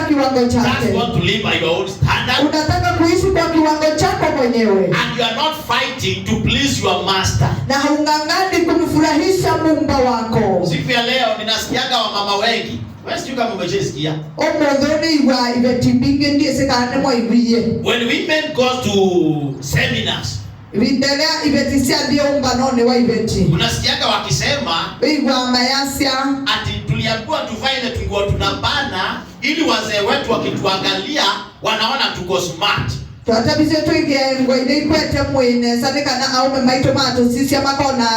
kiwango chake. Just want to live by your own standard. Unataka kuishi kwa kiwango chako mwenyewe. And you are not fighting to please your master. Na hungangani kumfurahisha Muumba wako. Siku ya leo ninasikiaga wamama wengi. Wewe sio kama umejisikia. Omodhoni wa ibetibinge ndiye sekane mwa ibiye. When women go to seminars, Vindelea ibetisia ndio umbanone wa ibeti. unasikiaga wakisema Igwa mayasia ati tuliambiwa tuvae ile tunguo tunabana ili wazee wetu wakituangalia wanaona tuko smart. Twatabise twigengwa ile kwete mwine sadekana aume maito mato sisi amakona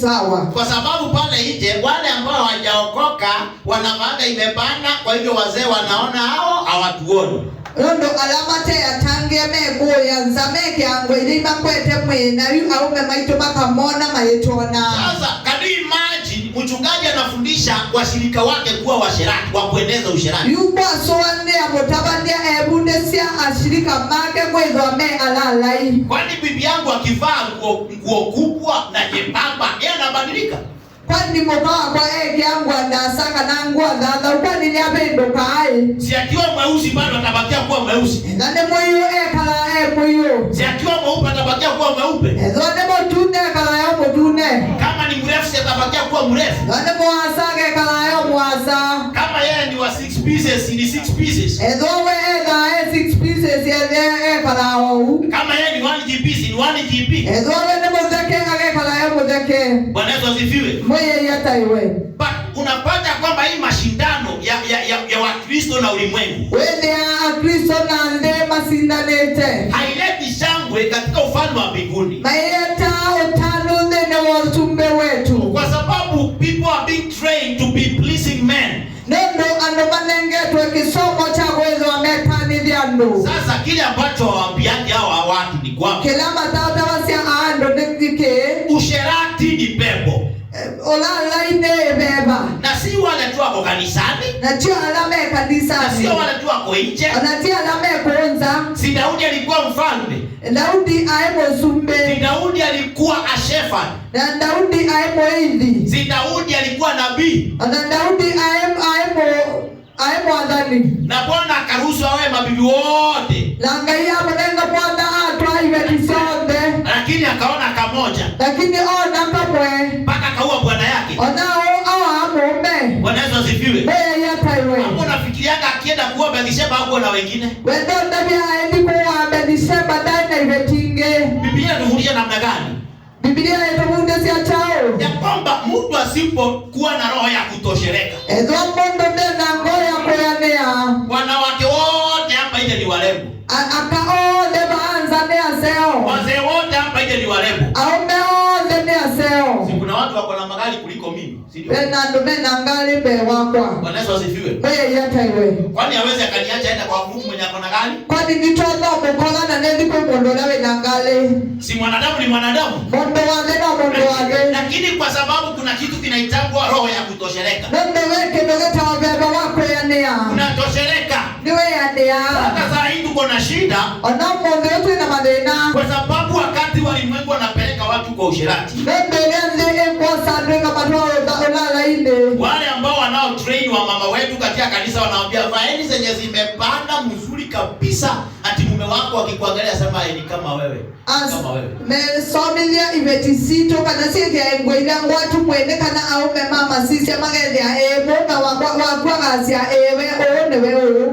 sawa. Kwa sababu pale nje wale ambao hawajaokoka wanavanga imebana, kwa hivyo wazee wanaona hao hawatuoni. Rondo alama te atange mego ya nzameke angwe ile makwete mwine yu aume maito makamona mayetona. Sasa can you imagine mchungaji anafundisha washirika wake kuwa washerati, wa kueneza usherati. Yuko soane amotabandia ebundesia ashirika make mwezo ame alalai. Kwani bibi yangu akivaa nguo kubwa na nyembamba yeye anabadilika? Kwani mokawa kwa yangu andasaka na nguo dada kwani ni abendo kai. Si akiwa mweusi bado atabakia kuwa mweusi. Nane moyo kala moyo. Si akiwa mweupe atabakia kuwa mweupe. Nane motune kala ya motune. Kama ni mrefu si atabakia kuwa mrefu. Nane mwasa kala ya mwasa. Kama yeye ni wa 6 pieces ni 6 pieces. Ezowe eda 6 pieces ya kala au. Kama yeye ni 1 GP ni 1 GP. Ezowe ne mozeke kala ya mozeke. Bwana Yesu asifiwe. Moye yata iwe. But unapata kwamba hii mashindano ya Wakristo na ulimwengu. Wende ya Kristo na ndema sindanete. Haileti shangwe katika ufalme wa mbinguni. Mayeta utano nene watumbe wetu. Kwa sababu people are being trained to be pleasing men. Nendo anomanenge tuwekisomo cha wezo wa metani diando. Sasa kile ambacho waambiaji hawa watu ni kwamba Kila matata wasia aando nekike. usherati ni pepo. Olala ine beba. Na si wale tu wako kanisani. Na tia alame kanisa. Na sio wale tu wako nje. Na tia alame kuonza. Si Daudi alikuwa mfalme. Daudi aemo sumbe. Si Daudi alikuwa a shepherd. Na Daudi aemo hivi. Si Daudi alikuwa nabii. Na Daudi aemo adhani. Na Bwana akaruhusu awe mabibi wote. Langai ya mwenenga Bwana atwa iwe kisonde. Lakini akaona kamoja. Lakini ona kamwe. Mpaka akaua bwana yake. Onao awa amombe. Bwana Yesu asifiwe. Wewe yata iwe. Hapo unafikiriaga akienda kuwa Bathsheba hapo na wengine? Wendo ndabia aendi kuwa Bathsheba dana ivetinge. Biblia inafundisha namna gani? Biblia yetumunde siya chao. Ya kwamba mtu asipokuwa na roho ya kutosheleka. Ezo mondo nena ngoya kuyanea. Wanawake wote hapa nje ni warembo. Akaode baanza nea seo. Wazee wote hapa nje ni warembo. Aume ode nea seo. Si kuna watu wako na magari kuliko mimi, si ndio? Bena ngali be wakwa. Bwana Yesu asifiwe. Wewe yata iwe. Kwani hawezi akaniacha aenda kwa Mungu mwenye ako na gari? Kwani nitono mukola na nedi kwa mondo lawe na ngali. Si mwanadamu ni mwanadamu. Mondo wage na mondo wage. Lakini kwa sababu kuna kitu kinaitangwa roho ya kutosheleka. Mondo weke ndogeta wabeba wako yanea. Unatosheleka. Niwe yanea. Hata saa hii tuko na shida. Ona mondo yote na madena. Kwa sababu wakati walimwengu wanapeleka watu kwa usherati. Wale ambao wanao train wa mama wetu katika kanisa wanawaambia vaeni zenye zimepanda mzuri kabisa, ati mume wako akikuangalia sema ni kama wewe. Kama wewe. Mesomilia ivetisito kana sike ngwenda watu mwende kana aume mama sisi magende ya ebo na wakwa asia ewe one wewe.